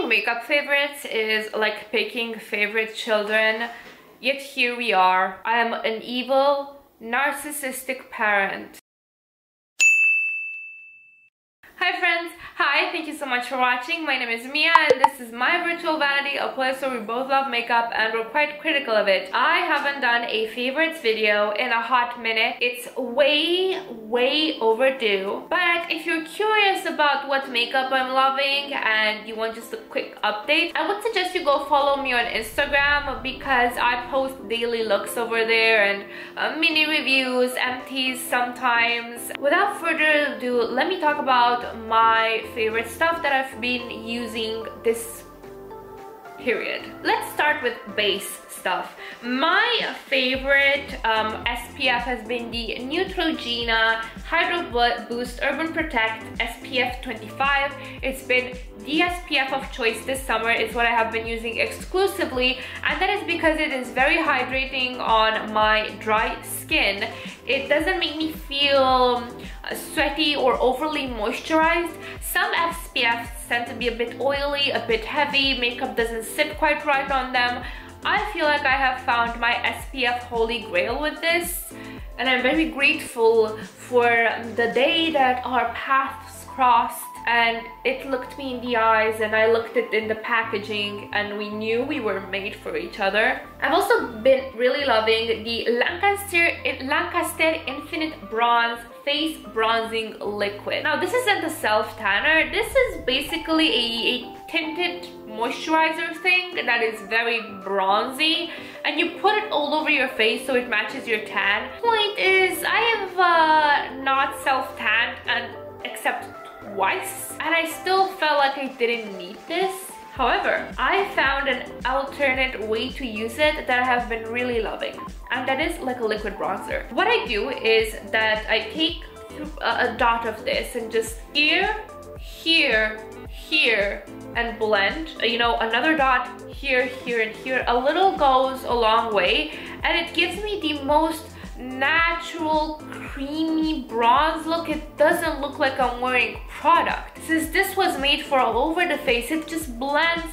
Picking makeup favorites is like picking favorite children, yet here we are. I am an evil, narcissistic parent. Hi friends! Hi, thank you so much for watching. My name is Mia and this is my virtual vanity, a place where we both love makeup and we're quite critical of it. I haven't done a favorites video in a hot minute. It's way overdue. But if you're curious about what makeup I'm loving and you want just a quick update, I would suggest you go follow me on Instagram because I post daily looks over there and mini reviews, empties sometimes. Without further ado, let me talk about my favorite stuff that I've been using this period. Let's start with base stuff. My favorite SPF has been the Neutrogena Hydro Boost Urban Protect SPF 25. It's been the SPF of choice this summer. It's what I have been using exclusively, and that is because it is very hydrating on my dry skin. It doesn't make me feel sweaty or overly moisturized. Some SPFs tend to be a bit oily, a bit heavy, makeup doesn't sit quite right on them. I feel like I have found my SPF holy grail with this, and I'm very grateful for the day that our paths crossed and it looked me in the eyes and I looked it in the packaging and we knew we were made for each other. I've also been really loving the Lancaster Infinite Bronze Face Bronzing Liquid. Now this isn't a self-tanner, this is basically a tinted moisturizer thing that is very bronzy and you put it all over your face so it matches your tan. Point is, I have not self-tanned except twice and I still felt like I didn't need this. However, I found an alternate way to use it that I have been really loving, and that is like a liquid bronzer. What I do is that I take a dot of this and just here and blend, you know, another dot here and here. A little goes a long way and it gives me the most natural creamy bronze look. It doesn't look like I'm wearing product. Since this was made for all over the face, it just blends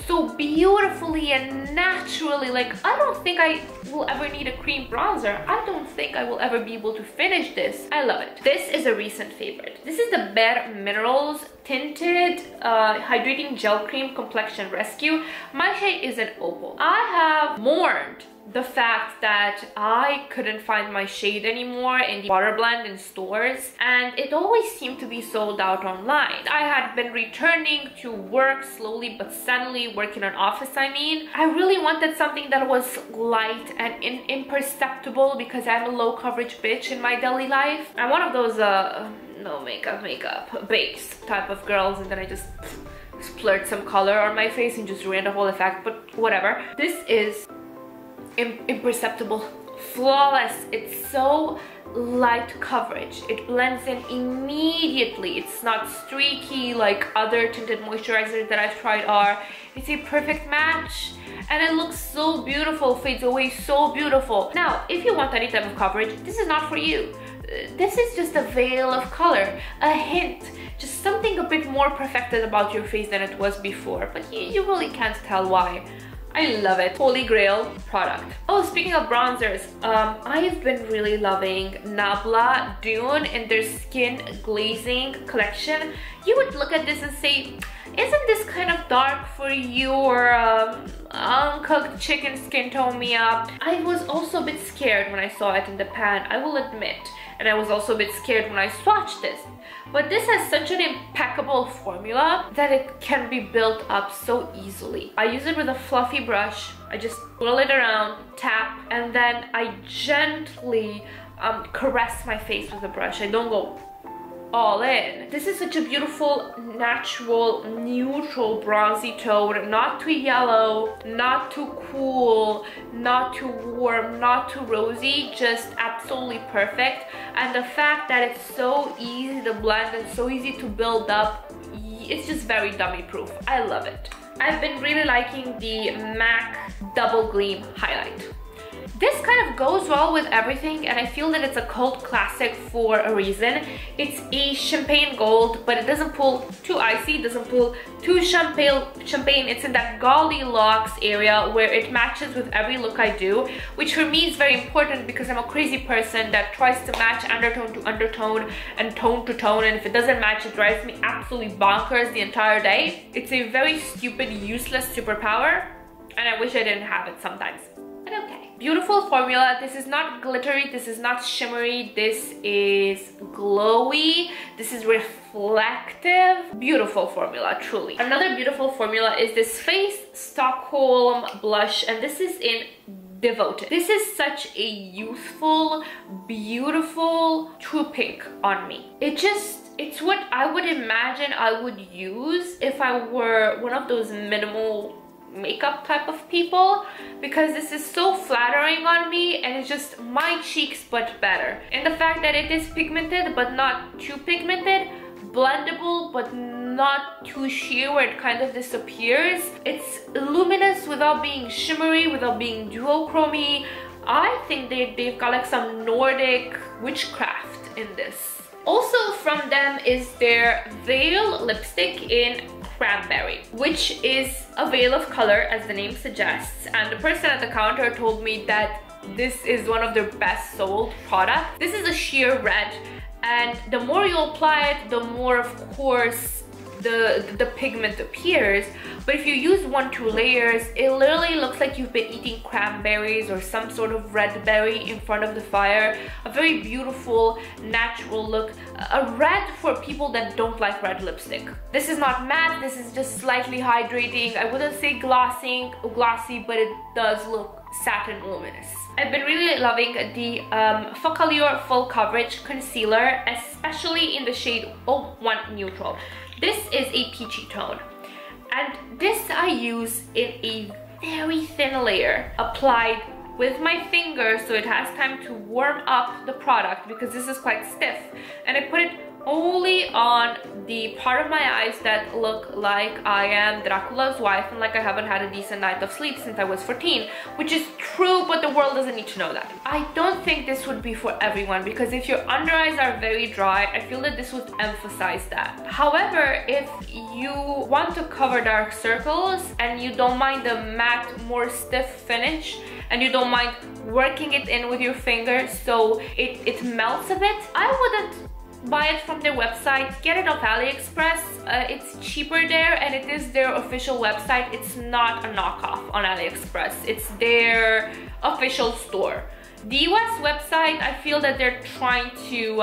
so beautifully and naturally. Like, I don't think I will ever need a cream bronzer. I don't think I will ever be able to finish this. I love it. This is a recent favorite. This is the Bare Minerals Tinted Hydrating Gel Cream Complexion Rescue. My shade is an opal. I have mourned the fact that I couldn't find my shade anymore in the water blend in stores, and it always seemed to be sold out online. I had been returning to work slowly but steadily, working in office I mean. I really wanted something that was light and imperceptible because I'm a low coverage bitch in my daily life. I'm one of those no makeup base type of girls, and then I just splurge some color on my face and just ruin the whole effect, but whatever. This is imperceptible, flawless. It's so light coverage, it blends in immediately. It's not streaky like other tinted moisturizers that I've tried are. It's a perfect match and it looks so beautiful, fades away so beautiful. Now if you want any type of coverage, this is not for you. This is just a veil of color, a hint, just something a bit more perfected about your face than it was before, but you really can't tell why. I love it. Holy grail product. Oh, speaking of bronzers, I've been really loving Nabla Dune in their Skin Glazing collection. You would look at this and say, isn't this kind of dark for your uncooked chicken skin tone, Mia? I was also a bit scared when I saw it in the pan, I will admit. And I was also a bit scared when I swatched this. But this has such an impeccable formula that it can be built up so easily. I use it with a fluffy brush. I just swirl it around, tap, and then I gently caress my face with the brush. I don't go all in. This is such a beautiful, natural, neutral bronzy tone. Not too yellow, not too cool, not too warm, not too rosy, just absolutely perfect. And the fact that it's so easy to blend and so easy to build up, it's just very dummy proof. I love it. I've been really liking the MAC Double Gleam Highlight. This kind of goes well with everything, and I feel that it's a cult classic for a reason. It's a champagne gold, but it doesn't pull too icy, doesn't pull too champagne. It's in that Goldilocks area where it matches with every look I do, which for me is very important because I'm a crazy person that tries to match undertone to undertone and tone to tone, and if it doesn't match, it drives me absolutely bonkers the entire day. It's a very stupid, useless superpower, and I wish I didn't have it sometimes. But okay. Beautiful formula. This is not glittery, this is not shimmery, this is glowy, this is reflective. Beautiful formula, truly. Another beautiful formula is this Face Stockholm blush, and this is in Devoted. This is such a youthful, beautiful true pink on me. It's what I would imagine I would use if I were one of those minimal makeup type of people, because this is so flattering on me and it's just my cheeks but better. And the fact that it is pigmented but not too pigmented, blendable but not too sheer where it kind of disappears. It's luminous without being shimmery, without being duochromy. I think they've got like some Nordic witchcraft in this. Also from them is their Veil lipstick in Cranberry, which is a veil of color as the name suggests, and the person at the counter told me that this is one of their best sold products. This is a sheer red, and the more you apply it, the more of course the pigment appears. But if you use 1-2 layers, it literally looks like you've been eating cranberries or some sort of red berry in front of the fire. A very beautiful, natural look. A red for people that don't like red lipstick. This is not matte, this is just slightly hydrating. I wouldn't say glossy, but it does look satin luminous. I've been really loving the Focallure Full Coverage Concealer, especially in the shade 01 Neutral. This is a peachy tone, and this I use in a very thin layer, applied with my finger so it has time to warm up the product because this is quite stiff, and I put it only on the part of my eyes that look like I am Dracula's wife and like I haven't had a decent night of sleep since I was 14, which is true, but the world doesn't need to know that. I don't think this would be for everyone because if your under eyes are very dry, I feel that this would emphasize that. However, if you want to cover dark circles and you don't mind the matte, more stiff finish, and you don't mind working it in with your finger so it melts a bit, I wouldn't buy it from their website. Get it off AliExpress. It's cheaper there and it is their official website. It's not a knockoff on AliExpress. It's their official store. The US website, I feel that they're trying to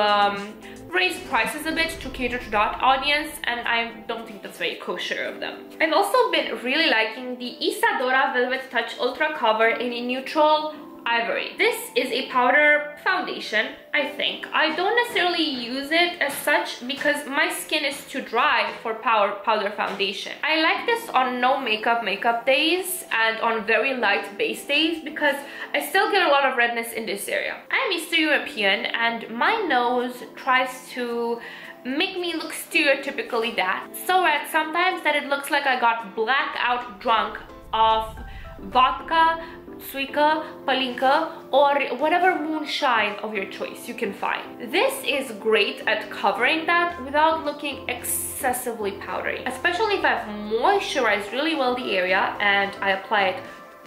raise prices a bit to cater to that audience, and I don't think that's very kosher of them. I've also been really liking the Isadora Velvet Touch Ultra Cover in a neutral Ivory. This is a powder foundation, I think. I don't necessarily use it as such because my skin is too dry for powder foundation. I like this on no makeup days and on very light base days because I still get a lot of redness in this area. I'm Eastern European and my nose tries to make me look stereotypically that. So red sometimes that it looks like I got blackout drunk off vodka, Suika, Palinka, or whatever moonshine of your choice you can find. This is great at covering that without looking excessively powdery, especially if I've moisturized really well the area and I apply it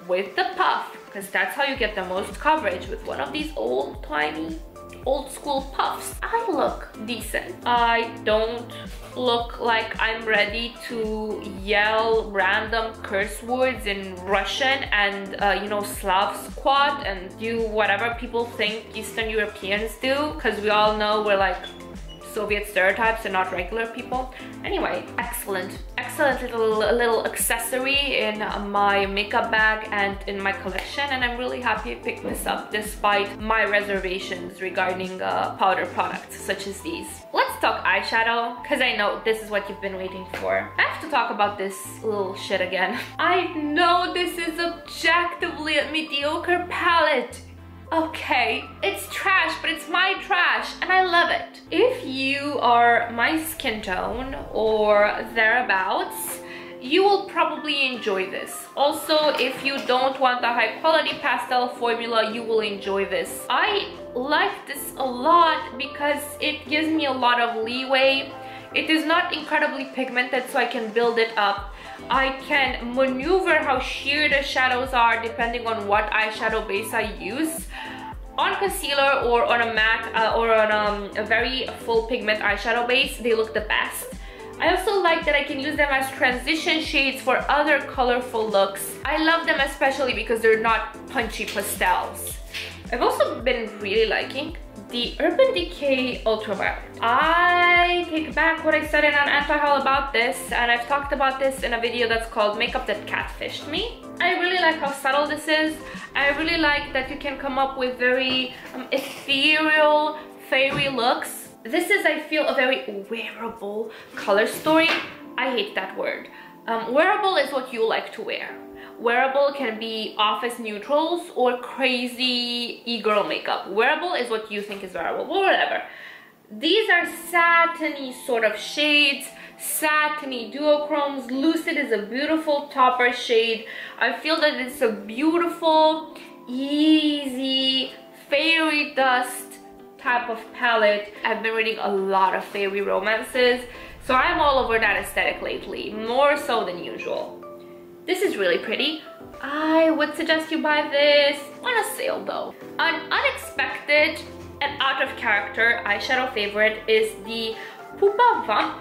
with the puff, because that's how you get the most coverage with one of these old-timey, old-school puffs. I look decent. I don't look like I'm ready to yell random curse words in Russian and you know, Slav squat and do whatever people think Eastern Europeans do, because we all know we're like Soviet stereotypes and not regular people. Anyway, excellent little accessory in my makeup bag and in my collection, and I'm really happy I picked this up despite my reservations regarding powder products such as these. Let's talk eyeshadow, because I know this is what you've been waiting for. I have to talk about this little shit again. I know this is objectively a mediocre palette. Okay, it's trash, but it's my trash and I love it. If you are my skin tone or thereabouts, you will probably enjoy this. Also, if you don't want the high quality pastel formula, you will enjoy this. I like this a lot because it gives me a lot of leeway. It is not incredibly pigmented, so I can build it up. I can maneuver how sheer the shadows are depending on what eyeshadow base I use. On concealer or on a matte or on a very full pigment eyeshadow base, they look the best. I also like that I can use them as transition shades for other colorful looks. I love them especially because they're not punchy pastels. I've also been really liking the Urban Decay Ultraviolet. I take back what I said in an anti-haul about this, and I've talked about this in a video that's called Makeup That Catfished Me. I really like how subtle this is. I really like that you can come up with very ethereal, fairy looks. This is, I feel, a very wearable color story. I hate that word. Wearable is what you like to wear. Wearable can be office neutrals or crazy e-girl makeup. Wearable is what you think is wearable, or whatever. These are satiny sort of shades, satiny duochromes. Lucid is a beautiful topper shade. I feel that it's a beautiful, easy, fairy dust type of palette. I've been reading a lot of fairy romances, so I'm all over that aesthetic lately, more so than usual. This is really pretty. I would suggest you buy this on a sale though. An unexpected and out of character eyeshadow favorite is the Pupa Vamp.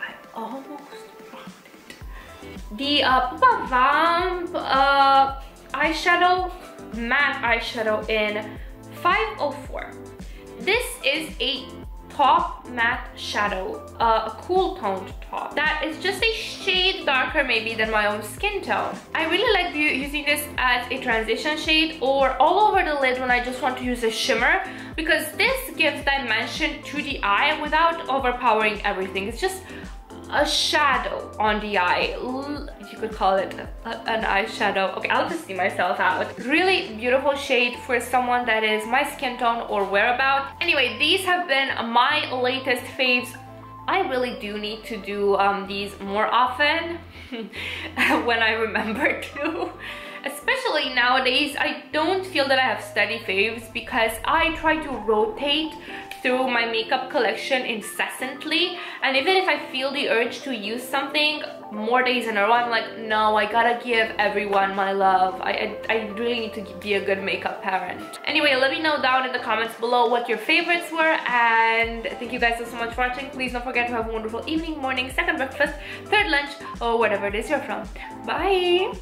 I almost bought it. The Pupa Vamp eyeshadow, matte eyeshadow in 504. This is a top matte shadow, a cool toned top that is just a shade darker maybe than my own skin tone. I really like using this as a transition shade or all over the lid when I just want to use a shimmer, because this gives dimension to the eye without overpowering everything. It's just a shadow on the eye. You could call it an eyeshadow. Okay, I'll just see myself out. Really beautiful shade for someone that is my skin tone or whereabout. Anyway, these have been my latest faves. I really do need to do these more often when I remember to. Especially nowadays, I don't feel that I have steady faves because I try to rotate through my makeup collection incessantly, and even if I feel the urge to use something more days in a row, I'm like, no, I gotta give everyone my love. I really need to be a good makeup parent. Anyway, let me know down in the comments below what your favorites were, and thank you guys so much for watching. Please don't forget to have a wonderful evening, morning, second breakfast, third lunch, or whatever it is you're from. Bye!